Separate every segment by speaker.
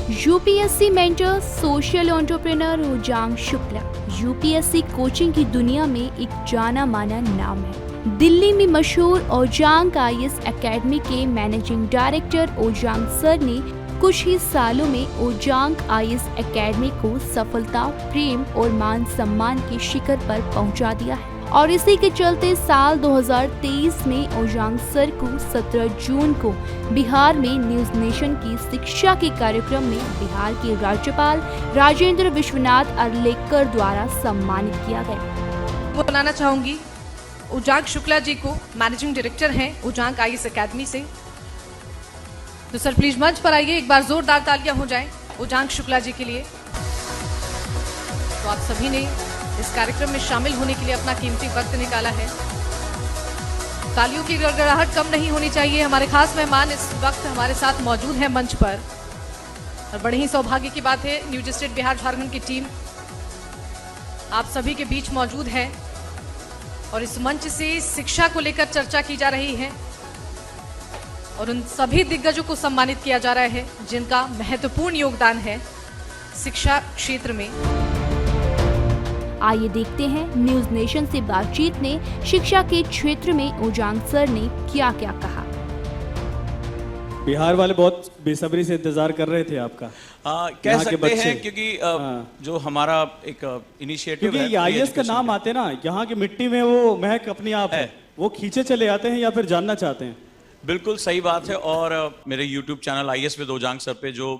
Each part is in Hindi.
Speaker 1: UPSC mentor social entrepreneur Ojaank Shukla UPSC coaching की दुनिया में एक जाना माना नाम है। दिल्ली में मशहूर ओजांग आईएएस एकेडमी के मैनेजिंग डायरेक्टर ओजांग सर ने कुछ ही सालों में ओजांग आईएएस एकेडमी को सफलता, प्रेम और मान सम्मान के शिखर पर पहुंचा दिया है और इसी के चलते साल 2023 में ओजांग सर को 17 जून को बिहार में न्यूज नेशन की शिक्षा के कार्यक्रम में बिहार के राज्यपाल राजेंद्र विश्वनाथ अर्लेकर द्वारा सम्मानित किया गया।
Speaker 2: वो बनाना चाहूंगी ओजांग शुक्ला जी को, मैनेजिंग डायरेक्टर हैं ओजांग आईएएस एकेडमी से। तो सर प्लीज मंच पर आइए, एक बार जोरदार तालियां हो जाएं ओजांग शुक्ला जी के लिए। तो आप सभी ने इस कार्यक्रम में शामिल होने के लिए अपना कीमती वक्त निकाला है। तालियों की गड़गड़ाहट कम नहीं होनी चाहिए। हमारे खास मेहमान इस वक्त हमारे साथ मौजूद हैं मंच पर और बड़े ही सौभाग्य की बात है न्यूज स्टेट बिहार झारखंड की टीम आप सभी के बीच मौजूद है और इस मंच से शिक्षा को लेकर चर्चा की जा रही है और उन सभी दिग्गजों को सम्मानित किया जा रहा है जिनका महत्वपूर्ण योगदान है शिक्षा क्षेत्र में।
Speaker 1: आइए देखते हैं न्यूज नेशन से बातचीत ने शिक्षा के क्षेत्र में ओजांग सर ने क्या क्या कहा।
Speaker 3: बिहार वाले बहुत बेसब्री से इंतजार कर रहे थे आपका।
Speaker 4: कह सकते हैं क्योंकि जो हमारा एक इनिशिएटिव है,
Speaker 3: क्योंकि आईएएस का नाम आते ना, यहाँ की मिट्टी में वो महक अपनी आप है, वो खींचे चले आते हैं या फिर जानना चाहते हैं।
Speaker 4: बिल्कुल सही बात है। और मेरे YouTube channel IAS with Ojaank sir पे जो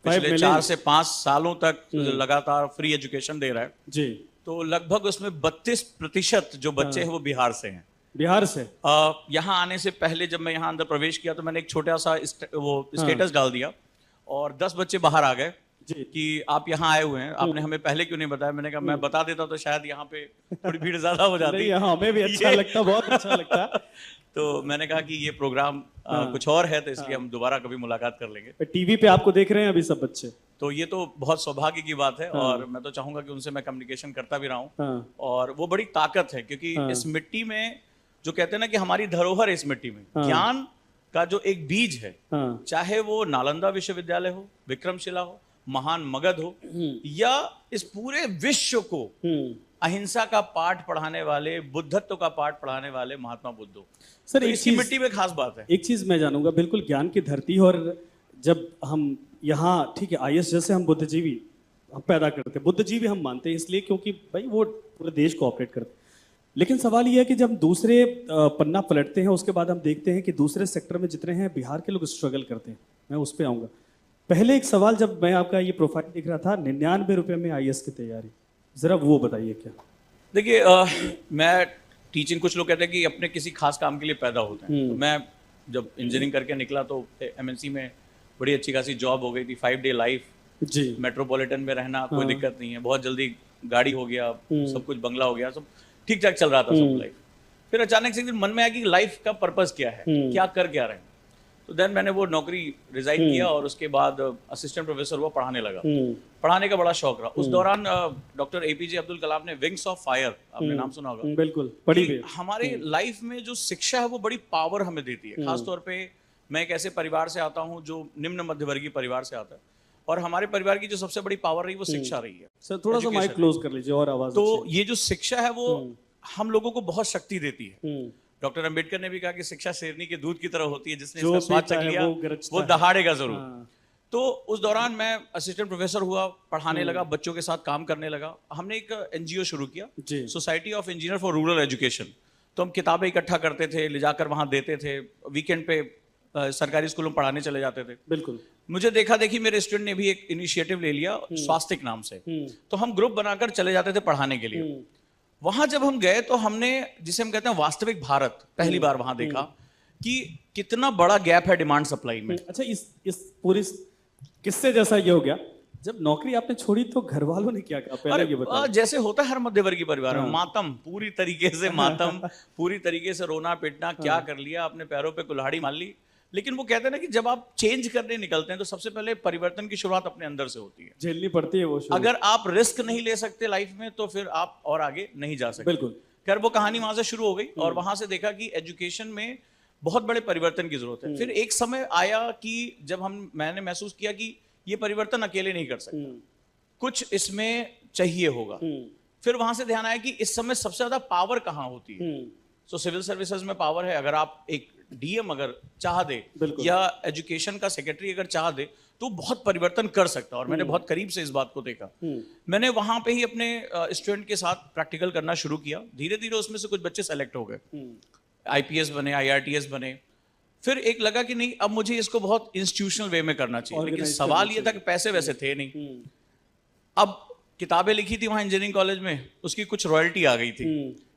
Speaker 4: पिछले 4 से 5 सालों तक लगातार फ्री एजुकेशन दे रहा है जी, तो लगभग उसमें 32% जो बच्चे हैं वो बिहार से हैं।
Speaker 3: बिहार से
Speaker 4: यहाँ आने से पहले जब मैं यहाँ अंदर प्रवेश किया तो मैंने एक छोटा सा वो स्टेटस डाल दिया और 10 बच्चे बाहर आ गए कि आप यहाँ आए हुए हैं, आपने हमें पहले क्यों नहीं बताया। मैंने कहा मैं बता देता तो शायद यहाँ पे थोड़ी भीड़ ज्यादा हो जाती।
Speaker 3: हमें भी अच्छा लगता, बहुत अच्छा लगता।
Speaker 4: तो मैंने कहा कि ये प्रोग्राम कुछ और है तो इसलिए हम दोबारा कभी मुलाकात कर लेंगे।
Speaker 3: टीवी पे आपको देख रहे हैं अभी सब बच्चे,
Speaker 4: तो ये तो बहुत सौभाग्य की बात है और मैं तो चाहूंगा कि उनसे मैं कम्युनिकेशन करता भी रहा हूँ और वो बड़ी ताकत है क्योंकि इस मिट्टी में जो कहते हैं ना कि हमारी धरोहर है, इस मिट्टी में ज्ञान का जो एक बीज है, चाहे वो नालंदा विश्वविद्यालय हो, विक्रमशिला हो, महान मगध हो या इस पूरे विश्व को अहिंसा का पाठ पढ़ाने वाले, बुद्धत्व का पाठ पढ़ाने वाले महात्मा बुद्ध हो।
Speaker 3: सर
Speaker 4: तो इसकी मिट्टी में खास बात है।
Speaker 3: एक चीज मैं जानूंगा, बिल्कुल ज्ञान की धरती, और जब हम यहाँ ठीक है आईएएस जैसे हम बुद्धिजीवी हम पैदा करते हैं, बुद्धिजीवी हम मानते हैं इसलिए क्योंकि भाई वो पूरे देश को ऑपरेट करते हैं, लेकिन सवाल ये है कि जब दूसरे पन्ना पलटते हैं उसके बाद हम देखते हैं कि दूसरे सेक्टर में जितने हैं बिहार के लोग स्ट्रगल करते हैं। मैं उस पर आऊँगा। पहले एक सवाल, जब मैं आपका ये प्रोफाइल देख रहा था 99 रुपये में आईएएस की तैयारी, जरा वो बताइए क्या।
Speaker 4: देखिए मैं टीचिंग, कुछ लोग कहते हैं कि अपने किसी खास काम के लिए पैदा होते हैं, तो मैं जब इंजीनियरिंग करके निकला तो एमएनसी में बड़ी अच्छी खासी जॉब हो गई थी, 5 डे लाइफ जी, मेट्रोपॉलिटन में रहना कोई दिक्कत नहीं है, बहुत जल्दी गाड़ी हो गया, सब कुछ बंगला हो गया, सब ठीक ठाक चल रहा था सब लाइफ। फिर अचानक से एक दिन मन में आया कि लाइफ का पर्पस क्या है, क्या कर क्या रहे हैं। तो देन मैंने वो नौकरी रिजाइन किया और उसके बाद असिस्टेंट प्रोफेसर हुआ, पढ़ाने लगा। पढ़ाने का बड़ा शौक रहा। उस दौरान डॉक्टर एपीजे अब्दुल कलाम ने विंग्स ऑफ फायर, आपने नाम सुना होगा,
Speaker 3: बिल्कुल पढ़ी भी।
Speaker 4: हमारे लाइफ में जो शिक्षा है वो बड़ी पावर हमें देती है। खासतौर पे मैं एक ऐसे परिवार से आता हूँ जो निम्न मध्यवर्गीय परिवार से आता है और हमारे परिवार की जो सबसे बड़ी पावर रही वो शिक्षा रही है।
Speaker 3: सर थोड़ा सा माइक क्लोज कर लीजिए और आवाज।
Speaker 4: तो ये जो शिक्षा है वो हम लोगों को बहुत शक्ति देती है। डॉक्टर अंबेडकर ने भी कहा कि शिक्षा शेरनी के दूध की तरह होती है, जिसने इसका स्वाद चख लिया वो दहाड़ेगा जरूर। तो उस दौरान मैं असिस्टेंट प्रोफेसर हुआ, पढ़ाने लगा, बच्चों के साथ काम करने लगा। हमने एक एनजीओ शुरू किया, society of engineer for rural education. तो हम किताबें इकट्ठा करते थे, ले जाकर वहां देते थे, वीकेंड पे सरकारी स्कूलों में पढ़ाने चले जाते थे।
Speaker 3: बिल्कुल।
Speaker 4: मुझे देखा देखी मेरे स्टूडेंट ने भी एक इनिशिएटिव ले लिया स्वास्थ्य नाम से, तो हम ग्रुप बनाकर चले जाते थे पढ़ाने के लिए। वहां जब हम गए तो हमने, जिसे हम कहते हैं वास्तविक भारत, पहली बार वहां देखा कि कितना बड़ा गैप है डिमांड सप्लाई में।
Speaker 3: अच्छा, इस पूरी किस्से जैसा ये हो गया, जब नौकरी आपने छोड़ी तो घर वालों ने क्या कहा पहले ये बताओ।
Speaker 4: जैसे होता है हर मध्यवर्गीय परिवार में, मातम, पूरी तरीके से मातम, पूरी तरीके से रोना पिटना, क्या कर लिया, अपने पैरों पे कुल्हाड़ी मार ली। लेकिन वो कहते हैं ना कि जब आप चेंज करने निकलते हैं तो सबसे पहले परिवर्तन की शुरुआत अपने अंदर से होती है,
Speaker 3: झेलनी पड़ती है वो।
Speaker 4: अगर आप रिस्क नहीं ले सकते लाइफ में तो फिर आप और आगे नहीं जा सकते।
Speaker 3: बिल्कुल।
Speaker 4: खैर वो कहानी वहां से शुरू हो गई और वहां से देखा कि एजुकेशन में बहुत बड़े परिवर्तन की जरूरत है। फिर एक समय आया कि जब मैंने महसूस किया कि ये परिवर्तन अकेले नहीं कर सकता, कुछ इसमें चाहिए होगा। फिर वहां से ध्यान आया कि इस समय सबसे ज्यादा पावर कहाँ होती है। सो सिविल सर्विसेज में पावर है। अगर आप एक डीएम अगर चाह दे या एजुकेशन का सेक्रेटरी अगर चाह दे तो बहुत परिवर्तन कर सकता है। और मैंने बहुत करीब से इस बात को देखा। मैंने वहां पे ही अपने स्टूडेंट के साथ प्रैक्टिकल करना शुरू किया। धीरे धीरे उसमें से कुछ बच्चे सेलेक्ट हो गए, आईपीएस बने, आईआरटीएस बने। फिर एक लगा कि नहीं, अब मुझे इसको बहुत इंस्टीट्यूशनल वे में करना चाहिए। लेकिन सवाल ये था कि पैसे वैसे थे नहीं। अब किताबें लिखी थी वहां इंजीनियरिंग कॉलेज में, उसकी कुछ रॉयल्टी आ गई थी।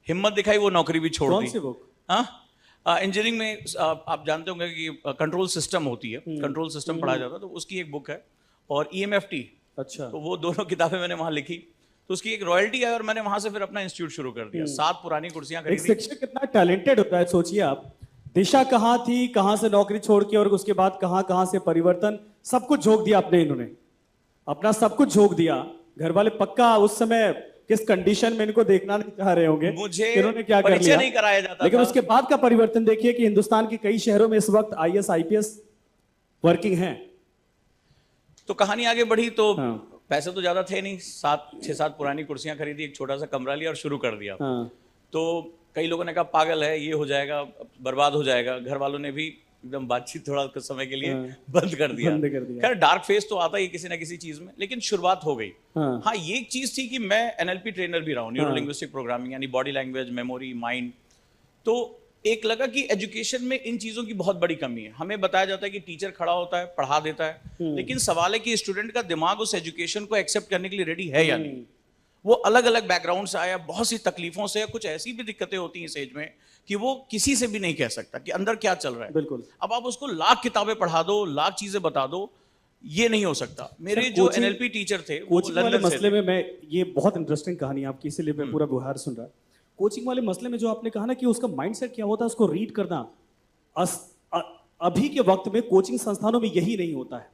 Speaker 4: हिम्मत दिखाई, वो नौकरी भी छोड़ दी। इंजीनियरिंग में आप जानते होंगे कि कंट्रोल सिस्टम होती है, कंट्रोल सिस्टम पढ़ाया जाता है, तो उसकी एक बुक है और ईएमएफटी।
Speaker 3: अच्छा।
Speaker 4: तो वो दोनों किताबें मैंने वहां लिखी, तो उसकी एक रॉयल्टी है और मैंने वहां से फिर अपना इंस्टीट्यूट शुरू कर दिया। 7 पुरानी कुर्सियां
Speaker 3: एक
Speaker 4: खरीदी।
Speaker 3: शिक्षक कितना टैलेंटेड होता है, सोचिए आप। दिशा कहाँ थी, कहाँ से नौकरी छोड़ के और उसके बाद कहाँ से परिवर्तन, सब कुछ झोंक दिया आपने। इन्होंने अपना सब कुछ झोंक दिया। घर वाले पक्का उस समय किस कंडीशन में इनको देखना नहीं चाह रहे होंगे,
Speaker 4: मुझे
Speaker 3: इन्होंने क्या कर
Speaker 4: परिचय
Speaker 3: लिया।
Speaker 4: नहीं कराया जाता
Speaker 3: लेकिन
Speaker 4: था।
Speaker 3: उसके बाद का परिवर्तन देखिए कि हिंदुस्तान के कई शहरों में इस वक्त आईएएस आईपीएस वर्किंग हैं।
Speaker 4: तो कहानी आगे बढ़ी तो
Speaker 3: हाँ।
Speaker 4: पैसे तो ज्यादा थे नहीं, 6-7 पुरानी कुर्सियां खरीदी, एक छोटा सा कमरा लिया और शुरू कर दिया।
Speaker 3: हाँ।
Speaker 4: तो कई लोगों ने कहा पागल है, ये हो जाएगा, बर्बाद हो जाएगा। घर वालों ने भी एकदम बातचीत थोड़ा कुछ समय के लिए बंद कर दिया। खैर डार्क फेस तो आता ही किसी ना किसी चीज में, लेकिन शुरुआत हो गई। हाँ, ये एक चीज थी कि मैं एनएलपी ट्रेनर भी रहा हूँ, न्यूरो लिंग्विस्टिक प्रोग्रामिंग, यानी बॉडी लैंग्वेज, मेमोरी, माइंड। तो एक लगा कि एजुकेशन में इन चीजों की बहुत बड़ी कमी है। हमें बताया जाता है कि टीचर खड़ा होता है, पढ़ा देता है, लेकिन सवाल है कि स्टूडेंट का दिमाग उस एजुकेशन को एक्सेप्ट करने के लिए रेडी है या नहीं। वो अलग अलग बैकग्राउंड से आया, बहुत सी तकलीफों से, कुछ ऐसी भी दिक्कतें होती हैं इस एज में कि वो किसी से भी नहीं कह सकता कि अंदर क्या चल रहा है।
Speaker 3: बिल्कुल।
Speaker 4: अब आप उसको लाख किताबें पढ़ा दो, लाख चीजें बता दो, ये नहीं हो सकता। मेरे जो एनएलपी टीचर थे वो
Speaker 3: कोचिंग वाले
Speaker 4: लंदन से
Speaker 3: मसले में, मैं ये बहुत इंटरेस्टिंग कहानी आपकी, इसीलिए मैं पूरा बिहार सुन रहा। कोचिंग वाले मसले में जो आपने कहा ना कि उसका माइंडसेट क्या होता है, उसको रीड करना, अभी के वक्त में कोचिंग संस्थानों में यही नहीं होता है।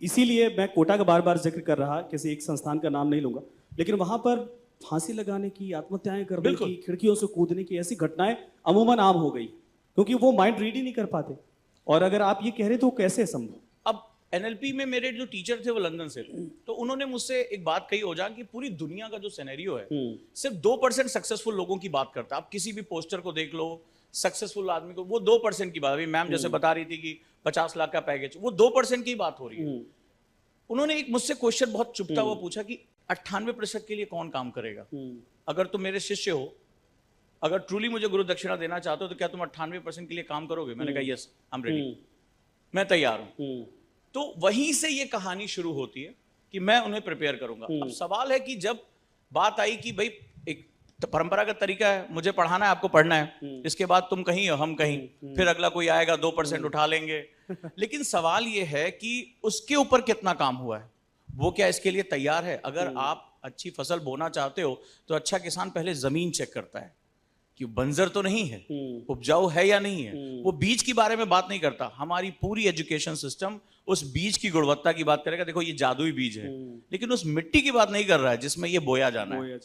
Speaker 3: इसीलिए मैं कोटा का बार बार जिक्र कर रहा, किसी एक संस्थान का नाम नहीं लूंगा, लेकिन वहां पर फांसी लगाने की, आत्महत्याएं करने की, खिड़कियों से कूदने की ऐसी घटनाएं अमूमन आम हो गई, क्योंकि वो माइंड रीड ही नहीं कर पाते। और अगर आप ये कह रहे तो कैसे संभव?
Speaker 4: अब एनएलपी में मेरे जो टीचर थे वो लंदन से थे, तो उन्होंने मुझसे एक बात कही हो जा कि पूरी दुनिया का जो सिनेरियो है सिर्फ 2% सक्सेसफुल लोगों की बात करता है। आप किसी भी पोस्टर को देख लो, सक्सेसफुल आदमी को, वो 2% की बात। अभी मैम जैसे बता रही थी कि 50 लाख का पैकेज, वो 2% की बात हो रही है। उन्होंने एक मुझसे क्वेश्चन बहुत चुभता हुआ पूछा कि 98% के लिए कौन काम करेगा? अगर तुम मेरे शिष्य हो, अगर ट्रूली मुझे गुरु दक्षिणा देना चाहते हो तो क्या तुम 98% के लिए काम करोगे? मैंने कहा यस, आई एम रेडी, मैं तैयार हूं। तो वहीं से ये कहानी शुरू होती है कि मैं उन्हें प्रिपेयर करूंगा। अब सवाल है कि जब बात आई कि भाई एक परंपरागत तरीका है, मुझे पढ़ाना है, आपको पढ़ना है, इसके बाद तुम कहीं हो, हम कहीं, फिर अगला कोई आएगा 2% उठा लेंगे। लेकिन सवाल ये है कि उसके ऊपर कितना काम हुआ है, वो क्या इसके लिए तैयार है? अगर आप अच्छी फसल बोना चाहते हो तो अच्छा किसान पहले जमीन चेक करता है कि बंजर तो नहीं है, उपजाऊ है या नहीं है। वो बीज के बारे में बात नहीं करता। हमारी पूरी एजुकेशन सिस्टम उस बीज की गुणवत्ता की बात करेगा, देखो ये जादुई बीज है, लेकिन उस मिट्टी की बात नहीं कर रहा है जिसमें ये बोया जाना है।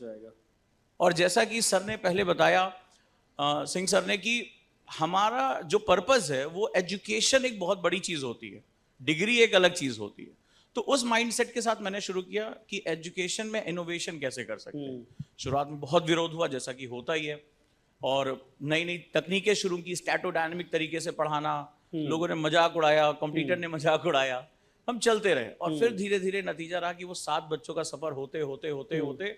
Speaker 4: और जैसा कि सर ने पहले बताया, सिंह सर ने, कि हमारा जो पर्पस है वो एजुकेशन एक बहुत बड़ी चीज होती है, डिग्री एक अलग चीज होती है। तो उस माइंडसेट के साथ मैंने शुरू किया कि एजुकेशन में इनोवेशन कैसे कर सकते हैं। शुरुआत में बहुत विरोध हुआ, जैसा कि होता ही है, और नई नई तकनीकें शुरू की, स्टैटोडायनेमिक तरीके से पढ़ाना, लोगों ने मजाक उड़ाया, कंप्यूटर ने मजाक उड़ाया, हम चलते रहे। और फिर धीरे धीरे नतीजा रहा कि वो 7 बच्चों का सफर होते होते होते होते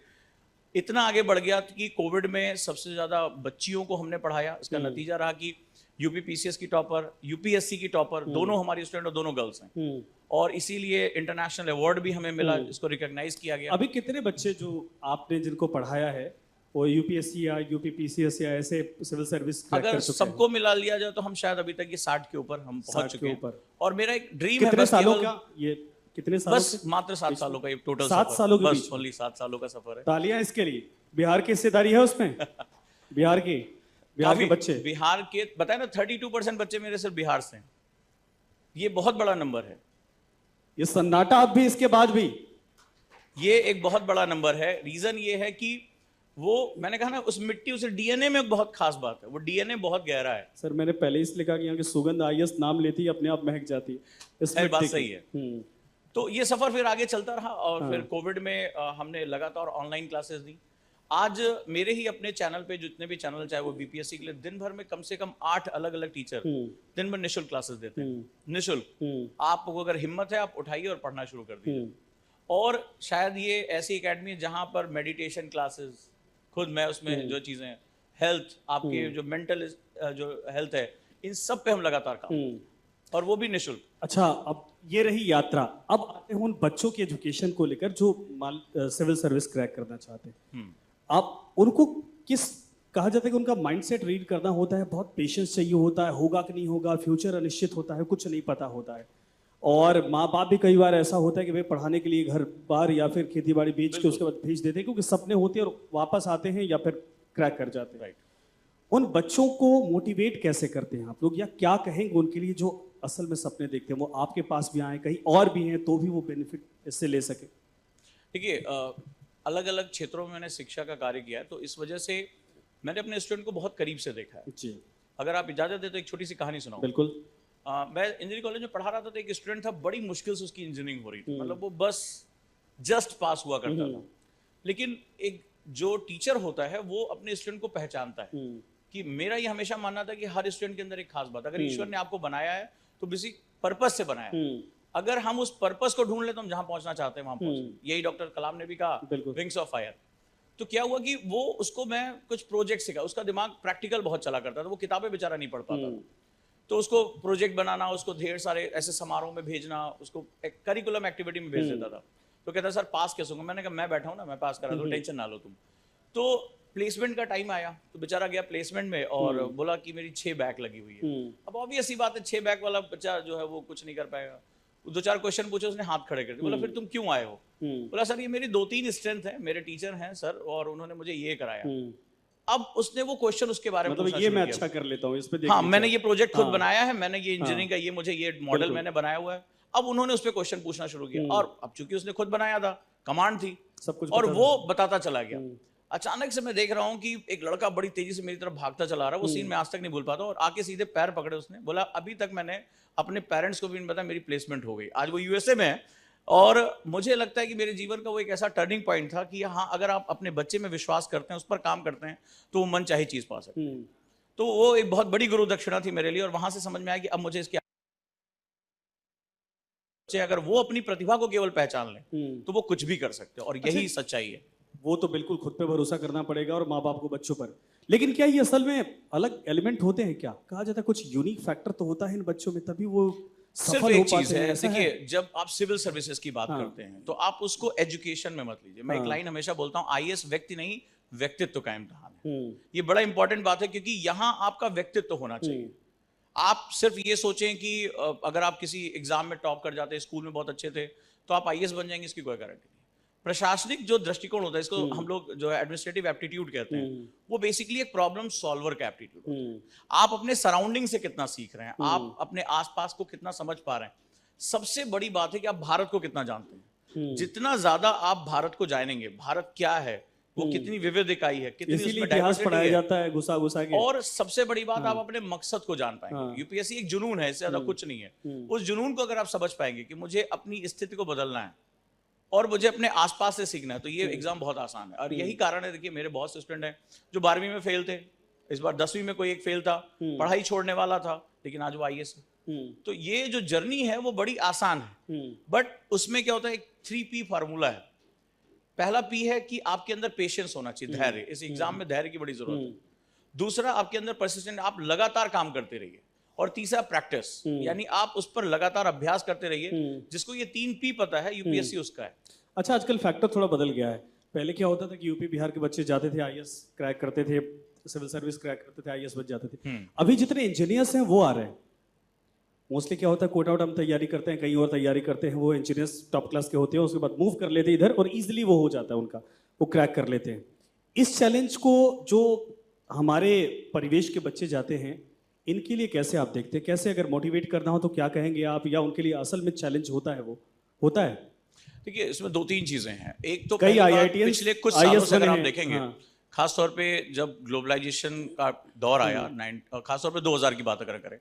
Speaker 4: इतना आगे बढ़ गया कि कोविड में सबसे ज्यादा बच्चियों को हमने पढ़ाया। इसका नतीजा रहा कि यूपीपीसीएस की टॉपर, यूपीएससी की टॉपर, दोनों हमारी स्टूडेंट और दोनों गर्ल्स हैं। और इसीलिए इंटरनेशनल अवार्ड भी हमें मिला, इसको रिकॉग्नाइज किया गया।
Speaker 3: अभी कितने बच्चे जो आपने जिनको पढ़ाया है वो यूपीएससी या यूपीपीसीएस या ऐसे सिविल सर्विस
Speaker 4: अगर सबको मिला लिया जाए तो हम शायद अभी तक ये 60 के ऊपर हम पहुंच चुके हैं। और मेरा एक ड्रीम है,
Speaker 3: कितने सालों का ये, कितने सालों
Speaker 4: बस मात्र 7 सालों का ये टोटल
Speaker 3: 7 सालों के
Speaker 4: बस
Speaker 3: बीच
Speaker 4: ओनली 7 सालों का सफर है।
Speaker 3: तालियां इसके लिए। बिहार की हिस्सेदारी है उसमें? बिहार के बच्चे,
Speaker 4: बिहार के बताए ना 32% बच्चे मेरे सिर्फ बिहार से हैं। ये बहुत बड़ा नंबर है।
Speaker 3: ये सन्नाटा अब भी, इसके बाद भी
Speaker 4: ये एक बहुत बड़ा नंबर है। रीजन ये है कि वो, मैंने कहा ना, उस मिट्टी, उस डीएनए में एक बहुत खास बात है, वो डीएनए बहुत गहरा है।
Speaker 3: सर मैंने पहले इसलिए कहा कि यहाँ की सुगंध आईएएस नाम लेती है अपने आप महक जाती है।
Speaker 4: बात सही है। तो ये सफर फिर आगे चलता रहा और फिर कोविड में हमने लगातार ऑनलाइन क्लासेस दी। आज मेरे ही अपने चैनल पे जितने भी चैनल, चाहे वो बीपीएससी के लिए, दिन भर में कम से कम 8 अलग अलग टीचर दिन भर निःशुल्क क्लासेस देते हैं। निःशुल्क, आपको अगर हिम्मत है आप उठाइए और पढ़ना शुरू कर दीजिए। और शायद ये ऐसी एकेडमी है जहां पर मेडिटेशन क्लासेस, खुद मैं उसमें जो चीजें, हेल्थ, आपके जो मेंटल जो हेल्थ है, इन सब पे हम लगातार काम, और वो भी निःशुल्क।
Speaker 3: अच्छा, अब ये रही यात्रा। अब आते हैं उन बच्चों की एजुकेशन को लेकर जो सिविल सर्विस क्रैक करना चाहते हैं। आप उनको किस, कहा जाता है कि उनका माइंडसेट रीड करना होता है, बहुत पेशेंस चाहिए होता है, होगा कि नहीं होगा, फ्यूचर अनिश्चित होता है, कुछ नहीं पता होता है। और माँ बाप भी कई बार ऐसा होता है कि वे पढ़ाने के लिए घर बार या फिर खेती बाड़ी बेच के उसके बाद भेज देते हैं, क्योंकि सपने होते हैं और वापस आते हैं या फिर क्रैक कर जाते हैं। उन बच्चों को मोटिवेट कैसे करते हैं आप लोग, या क्या कहेंगे उनके लिए जो असल में सपने देखते हैं, वो आपके पास भी आए, कहीं और भी हैं, तो भी वो बेनिफिट इससे ले सके?
Speaker 4: देखिए, अलग अलग क्षेत्रों में मैंने शिक्षा का कार्य किया है, तो इस वजह से मैंने अपने स्टूडेंट को बहुत करीब से देखा है
Speaker 3: जी।
Speaker 4: अगर आप इजाजत दें तो एक छोटी सी कहानी सुनाऊं।
Speaker 3: बिल्कुल।
Speaker 4: मैं इंजीनियरिंग कॉलेज में पढ़ा रहा था, तो एक स्टूडेंट था, बड़ी मुश्किल से उसकी इंजीनियरिंग हो रही थी, मतलब वो बस जस्ट पास हुआ करता था। लेकिन एक जो टीचर होता है वो अपने स्टूडेंट को पहचानता है कि मेरा ये हमेशा मानना था कि हर स्टूडेंट के अंदर एक खास बात, अगर ईश्वर ने आपको बनाया है तो किसी पर्पस से बनाया है। अगर हम उस पर्पस को ढूंढ ले तो हम जहां पहुंचना चाहते हैं वहां पहुंच। यही डॉक्टर कलाम ने भी कहा, विंग्स ऑफ फायर। तो क्या हुआ कि वो, उसको मैं कुछ प्रोजेक्ट सिखा, उसका दिमाग प्रैक्टिकल बहुत चला करता था, वो किताबें बेचारा नहीं पढ़ पाता, तो उसको प्रोजेक्ट बनाना, उसको ढेर सारे ऐसे समारोह में भेजना, उसको एक करिकुलम एक्टिविटी में भेज देता था। तो कहता सर पास कैसे होगा? मैंने कहा मैं बैठा हूं ना, मैं पास करा दूं, टेंशन ना लो तुम। तो प्लेसमेंट का टाइम आया तो बेचारा गया प्लेसमेंट में और बोला कि मेरी 6 बैक लगी हुई है। अब ऑब्वियस सी बात है, 6 बैक वाला बच्चा जो है वो कुछ नहीं कर पाएगा। 2-4 क्वेश्चन पूछे, उसने हाथ खड़े कर दिए। बोला फिर तुम क्यों आए हो? बोला सर ये मेरी 2-3 स्ट्रेंथ है, मेरे टीचर हैं सर और उन्होंने मुझे ये कराया। अब उसने वो क्वेश्चन उसके बारे में
Speaker 3: मतलब ये मैं अच्छा कर लेता हूँ, इस पे
Speaker 4: हाँ, मैंने ये प्रोजेक्ट खुद बनाया है, मैंने ये इंजीनियरिंग का ये मुझे ये मॉडल मैंने बनाया हुआ है। अब उन्होंने उस पे क्वेश्चन पूछना शुरू किया और अब चूंकि उसने खुद बनाया था, कमांड थी
Speaker 3: सब कुछ,
Speaker 4: और वो बताता चला गया। अचानक से मैं देख रहा हूं कि एक लड़का बड़ी तेजी से मेरी तरफ भागता चला रहा है। वो सीन मैं आज तक नहीं भूल पाता। और आके सीधे पैर पकड़े उसने, बोला अभी तक मैंने अपने पेरेंट्स को भी नहीं बताया मेरी प्लेसमेंट हो गई। आज वो यूएसए में है और मुझे लगता है कि मेरे जीवन का वो एक ऐसा टर्निंग पॉइंट था कि हाँ, अगर आप अपने बच्चे में विश्वास करते हैं, उस पर काम करते हैं, तो वो मन चाहे चीज पा सकते हैं। तो वो एक बहुत बड़ी गुरु दक्षिणा थी मेरे लिए और वहां से समझ में आया कि अब मुझे इसकी, अगर वो अपनी प्रतिभा को केवल पहचान लें तो वो कुछ भी कर सकते हैं और यही सच्चाई है।
Speaker 3: वो तो बिल्कुल खुद पे भरोसा करना पड़ेगा और माँ बाप को बच्चों पर। लेकिन क्या ये असल में अलग एलिमेंट होते हैं? क्या कहा जाता है कुछ यूनिक फैक्टर तो होता है इन बच्चों में, तभी वो
Speaker 4: सिर्फ एक चीज है, देखिए जब आप सिविल सर्विसेज की बात करते हैं तो आप उसको एजुकेशन में मत लीजिए। मैं एक लाइन हमेशा बोलता हूँ, आईएएस व्यक्ति नहीं व्यक्तित्व का इम्तिहान है। ये बड़ा इंपॉर्टेंट बात है क्योंकि यहाँ आपका व्यक्तित्व होना चाहिए। आप सिर्फ ये सोचें कि अगर आप किसी एग्जाम में टॉप कर जाते हैं, स्कूल में बहुत अच्छे थे, तो आप आईएएस बन जाएंगे, इसकी कोई गारंटी नहीं। प्रशासनिक जो दृष्टिकोण होता है, इसको हम लोग जो है एडमिनिस्ट्रेटिव एप्टीट्यूड कहते हैं, वो बेसिकली एक प्रॉब्लम सॉल्वर का एप्टीट्यूड। आप अपने सराउंडिंग से कितना सीख रहे हैं, आप अपने आसपास को कितना समझ पा रहे हैं। सबसे बड़ी बात है कि आप भारत को कितना जानते हैं। जितना ज्यादा आप भारत को जानेंगे, भारत क्या है, वो कितनी विविध इकाई है, कितनी उसमें डाइवर्सिटी
Speaker 3: पढ़ाया जाता है घुसा घुसा के।
Speaker 4: और सबसे बड़ी बात, आप अपने मकसद को जान पाएंगे। यूपीएससी एक जुनून है, इससे ज्यादा कुछ नहीं है। उस जुनून को अगर आप समझ पाएंगे कि मुझे अपनी स्थिति को बदलना है और मुझे अपने आसपास से सीखना है, तो ये एग्जाम बहुत आसान है। और यही कारण है, देखिए मेरे बहुत से स्टूडेंट हैं जो 12वीं में फेल थे, इस बार 10वीं में कोई एक फेल था, पढ़ाई छोड़ने वाला था, लेकिन आज वो आईएएस है। तो ये जो जर्नी है वो बड़ी आसान है, बट उसमें क्या होता है, एक 3P फार्मूला है। पहला P है कि आपके अंदर पेशेंस होना चाहिए, धैर्य। इस एग्जाम में धैर्य की बड़ी जरूरत है। दूसरा, आपके अंदर परसिस्टेंट, आप लगातार काम करते रहिए। और तीसरा, प्रैक्टिस, यानी आप उस पर लगातार अभ्यास करते रहिए। जिसको ये 3P पता है, यूपीएससी उसका है।
Speaker 3: अच्छा, आजकल फैक्टर थोड़ा बदल गया है। पहले क्या होता था कि यूपी बिहार के बच्चे जाते थे, आईएएस क्रैक करते थे, सिविल सर्विस क्रैक करते थे, आईएएस बन जाते थे। अभी जितने इंजीनियर्स हैं वो आ रहे हैं। मोस्टली क्या होता है, कोटा वोटा हम तैयारी करते हैं, कहीं और तैयारी करते हैं, वो इंजीनियर्स टॉप क्लास के होते हैं, उसके बाद मूव कर लेते हैं इधर और इजीली वो हो जाता है उनका, वो क्रैक कर लेते हैं। इस चैलेंज को जो हमारे परिवेश के बच्चे जाते हैं, इनके लिए कैसे आप देखते हैं? कैसे अगर मोटिवेट करना हो तो क्या कहेंगे आप, या उनके लिए असल में चैलेंज होता है? वो होता है।
Speaker 4: देखिए, इसमें 2-3 चीजें हैं। एक तो
Speaker 3: कई आईआईटीएन
Speaker 4: पिछले कुछ सालों से अगर आप देखेंगे, खासतौर पे जब ग्लोबलाइजेशन का दौर आया, खासतौर पे 2000 की बात अगर करें,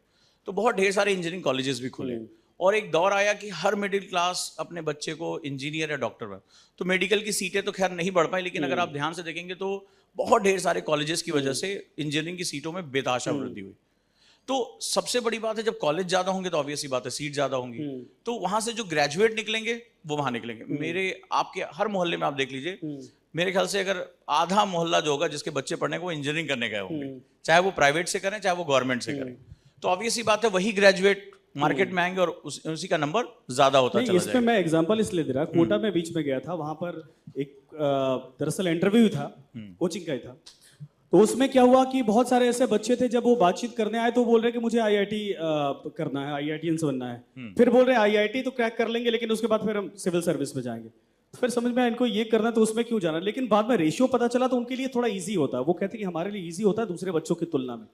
Speaker 4: तो बहुत ढेर सारे इंजीनियरिंग कॉलेजेस भी खुले और एक दौर आया कि हर मिडिल क्लास अपने बच्चे को इंजीनियर या डॉक्टर बना। तो मेडिकल की सीटें तो खैर नहीं बढ़ पाई, लेकिन अगर आप ध्यान से देखेंगे तो बहुत ढेर सारे कॉलेजेस की वजह से इंजीनियरिंग की सीटों में बेतहाशा वृद्धि हुई। तो सबसे बड़ी बात है, जब कॉलेज ज्यादा होंगे तो ऑब्वियस सी बात है सीट ज्यादा होंगी, तो वहां से जो ग्रेजुएट निकलेंगे वो वहां निकलेंगे। मेरे आपके हर मोहल्ले में आप देख लीजिए, मेरे ख्याल से अगर आधा मोहल्ला जो होगा जिसके बच्चे पढ़ने को वो इंजीनियरिंग करने गए होंगे, चाहे वो प्राइवेट से करें चाहे वो गवर्नमेंट से करें। तो ऑब्वियस सी बात है वही ग्रेजुएट मार्केट में आएंगे और उसी का नंबर ज्यादा होता चला
Speaker 3: इसमें मैं एग्जांपल इसलिए दे रहा, कोटा में बीच में गया था, वहां पर एक दरअसल इंटरव्यू था, कोचिंग का ही था। तो उसमें क्या हुआ कि बहुत सारे ऐसे बच्चे थे, जब वो बातचीत करने आए तो बोल रहे कि मुझे आईआईटी करना है, आईआईटीएन बनना है। फिर बोल रहे आईआईटी तो क्रैक कर लेंगे, लेकिन उसके बाद फिर हम सिविल सर्विस में जाएंगे। फिर समझ में आया इनको ये करना तो उसमें क्यों जाना, लेकिन बाद में रेशियो पता चला तो उनके लिए थोड़ा ईजी होता है। वो कहते हैं कि हमारे लिए ईजी होता है दूसरे बच्चों की तुलना में।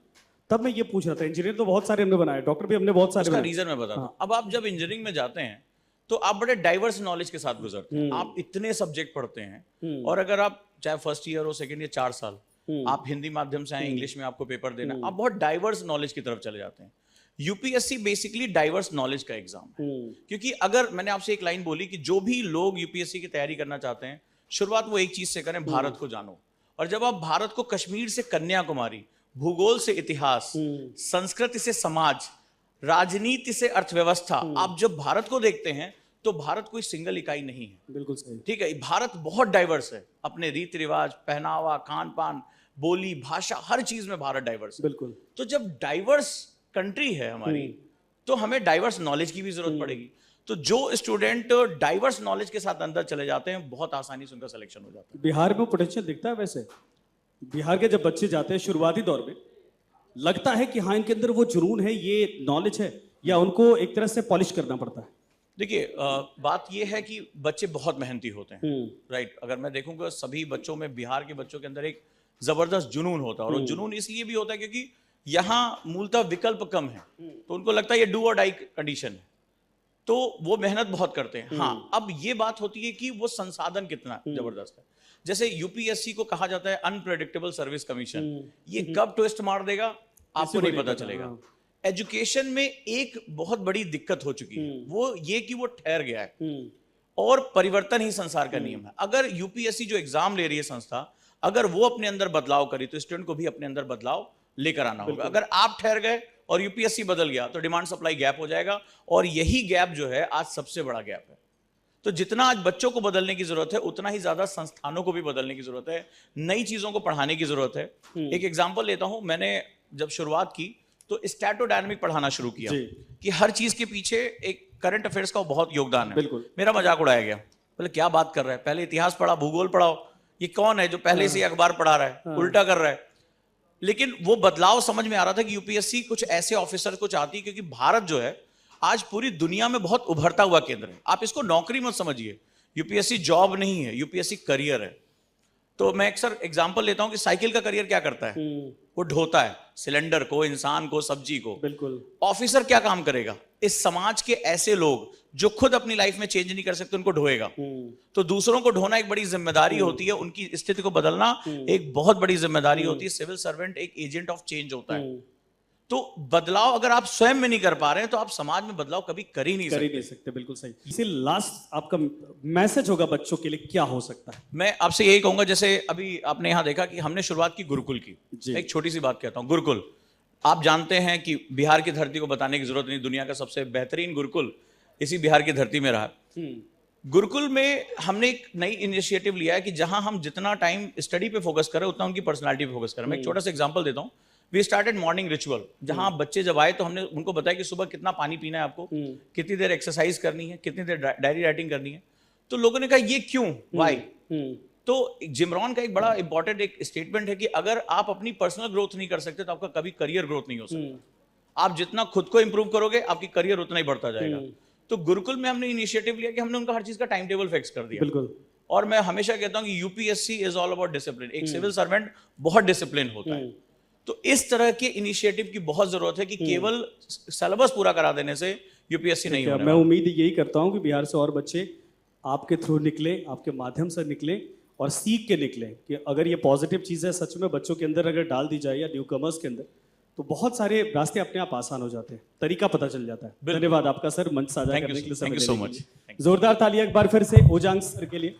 Speaker 3: तब मैं ये पूछ रहा था, इंजीनियर तो बहुत सारे हमने बनाए, डॉक्टर भी हमने बहुत सारे
Speaker 4: उसका
Speaker 3: बनाए।
Speaker 4: रीजन मैं बता दूं। अब आप जब इंजीनियरिंग में जाते हैं तो आप बड़े डाइवर्स नॉलेज के साथ गुजरते हैं। आप इतने सब्जेक्ट पढ़ते हैं, और अगर आप चाहे फर्स्ट ईयर हो, सेकंड ईयर, 4 साल आप हिंदी माध्यम से आए, इंग्लिश में आपको पेपर देना, आप बहुत डाइवर्स नॉलेज की तरफ चले जाते हैं। यूपीएससी बेसिकली डाइवर्स नॉलेज का एग्जाम है। क्योंकि अगर मैंने आपसे एक लाइन बोली कि जो भी लोग यूपीएससी की तैयारी करना चाहते हैं, शुरुआत वो एक चीज से करें, भारत को जानो। और जब आप भारत को कश्मीर से कन्याकुमारी, भूगोल से इतिहास, संस्कृति से समाज, राजनीति से अर्थव्यवस्था, आप जब भारत को देखते हैं तो भारत कोई सिंगल इकाई नहीं है।
Speaker 3: बिल्कुल सही,
Speaker 4: ठीक है, भारत बहुत डाइवर्स है, अपने रीति रिवाज, पहनावा, खान पान, बोली, भाषा, हर चीज में भारत डाइवर्स है।
Speaker 3: बिल्कुल।
Speaker 4: तो जब डाइवर्स कंट्री है हमारी, तो हमें डाइवर्स नॉलेज की भी जरूरत पड़ेगी। तो जो स्टूडेंट डाइवर्स नॉलेज के साथ अंदर चले जाते हैं, बहुत आसानी से उनका सिलेक्शन हो जाता है।
Speaker 3: बिहार में पोटेंशियल दिखता है वैसे। बिहार के जब बच्चे जाते हैं शुरुआती दौर में, लगता है कि हाँ इनके अंदर वो जुनून है, ये नॉलेज है, या उनको एक तरह से पॉलिश करना पड़ता है?
Speaker 4: देखिए, बात ये है कि बच्चे बहुत मेहनती होते हैं, राइट। अगर मैं देखूंगा सभी बच्चों में, बिहार के बच्चों के अंदर एक जबरदस्त जुनून होता है, और वो जुनून इसलिए भी होता है क्योंकि यहाँ मूलतः विकल्प कम है, तो उनको लगता है ये डू और डाई कंडीशन है, तो वो मेहनत बहुत करते हैं। हाँ, अब ये बात होती है कि वो संसाधन कितना जबरदस्त है। जैसे यूपीएससी को कहा जाता है अनप्रेडिक्टेबल सर्विस कमीशन, ये कब ट्विस्ट मार देगा आपको नहीं पता चलेगा। एजुकेशन में एक बहुत बड़ी दिक्कत हो चुकी है, वो ये कि वो ठहर गया है, और परिवर्तन ही संसार का नियम है। अगर यूपीएससी जो एग्जाम ले रही है संस्था, अगर वो अपने अंदर बदलाव करी तो स्टूडेंट को भी अपने अंदर बदलाव लेकर आना होगा। अगर आप ठहर गए और यूपीएससी बदल गया तो डिमांड सप्लाई गैप हो जाएगा, और यही गैप जो है आज सबसे बड़ा गैप है। तो जितना आज बच्चों को बदलने की जरूरत है, उतना ही ज्यादा संस्थानों को भी बदलने की जरूरत है, नई चीजों को पढ़ाने की जरूरत है। एक एग्जांपल लेता हूं, मैंने जब शुरुआत की तो स्टैटोडायनामिक पढ़ाना शुरू किया कि हर चीज के पीछे एक करंट अफेयर्स का बहुत योगदान है।
Speaker 3: बिल्कुल।
Speaker 4: मेरा मजाक उड़ाया गया, बोले क्या बात कर रहा है, पहले इतिहास पढ़ा, भूगोल पढ़ाओ, ये कौन है जो पहले से अखबार पढ़ा रहा है, उल्टा कर रहा है। लेकिन वो बदलाव समझ में आ रहा था कि यूपीएससी कुछ ऐसे ऑफिसर को चाहती है, क्योंकि भारत जो है आज पूरी दुनिया में बहुत उभरता हुआ केंद्र है। आप इसको नौकरी मत समझिए, यूपीएससी जॉब नहीं है, यूपीएससी करियर है। तो मैं अक्सर एग्जांपल लेता हूं कि साइकिल का करियर क्या करता है, वो ढोता है सिलेंडर को, इंसान को, सब्जी को।
Speaker 3: बिल्कुल।
Speaker 4: ऑफिसर क्या काम करेगा, इस समाज के ऐसे लोग जो खुद अपनी लाइफ में चेंज नहीं कर सकते उनको ढोएगा। तो दूसरों को ढोना एक बड़ी जिम्मेदारी होती है, उनकी स्थिति को बदलना एक बहुत बड़ी जिम्मेदारी होती है। सिविल सर्वेंट एक एजेंट ऑफ चेंज होता है। तो बदलाव अगर आप स्वयं में नहीं कर पा रहे हैं तो आप समाज में बदलाव कभी कर ही नहीं सकते।
Speaker 3: बिल्कुल सही। इसी लास्ट आपका मैसेज होगा बच्चों के लिए, क्या हो सकता है?
Speaker 4: मैं आपसे यही कहूंगा, जैसे अभी आपने यहां देखा कि हमने शुरुआत की गुरुकुल की। एक छोटी सी बात कहता हूं, गुरुकुल आप जानते हैं कि बिहार की धरती को बताने की जरूरत नहीं, दुनिया का सबसे बेहतरीन गुरुकुल इसी बिहार की धरती में रहा। गुरुकुल में हमने एक नई इनिशिएटिव लिया है कि जहां हम जितना टाइम स्टडी पे फोकस करें उतना उनकी पर्सनालिटी पे फोकस करें। मैं एक छोटा सा एग्जांपल देता हूं। वी स्टार्टेड मॉर्निंग रिचुअल, जहां बच्चे जब आए तो हमने उनको बताया कि सुबह कितना पानी पीना है आपको, कितनी देर एक्सरसाइज करनी है, कितनी देर डायरी राइटिंग करनी है। तो लोगों ने कहा ये क्यों, व्हाई? तो जिमरॉन का एक बड़ा इंपॉर्टेंट एक स्टेटमेंट है कि अगर आप अपनी पर्सनल ग्रोथ नहीं कर सकते तो आपका कभी करियर ग्रोथ नहीं हो सकता। आप जितना खुद को इंप्रूव करोगे आपकी करियर उतना ही बढ़ता जाएगा। तो गुरुकुल में हमने इनिशिएटिव लिया कि हमने उनका हर चीज का टाइम टेबल फिक्स कर दिया।
Speaker 3: बिल्कुल।
Speaker 4: और मैं हमेशा कहता हूं कि UPSC is all about discipline. एक सिविल सर्वेंट बहुत डिसिप्लिन होता है। तो इस तरह के इनिशिएटिव की बहुत जरूरत है कि केवल सिलेबस पूरा करा देने से यूपीएससी नहीं होने
Speaker 3: मैं उम्मीद यही करता हूं कि बिहार से और बच्चे आपके थ्रू निकले, आपके माध्यम से निकले और सीख के निकले कि अगर ये पॉजिटिव चीज़ है सच में बच्चों के अंदर अगर डाल दी जाए या न्यू कमर्स के अंदर, तो बहुत सारे रास्ते अपने आप आसान हो जाते हैं, तरीका पता चल जाता है।
Speaker 4: बिल्कुल।
Speaker 3: धन्यवाद आपका सर, मंच साझा
Speaker 4: Thank you,
Speaker 3: करने के लिए,
Speaker 4: thank you
Speaker 3: समय
Speaker 4: so
Speaker 3: देने के
Speaker 4: much.
Speaker 3: लिए। जोरदार तालियां एक बार फिर से ओजांग सर के लिए।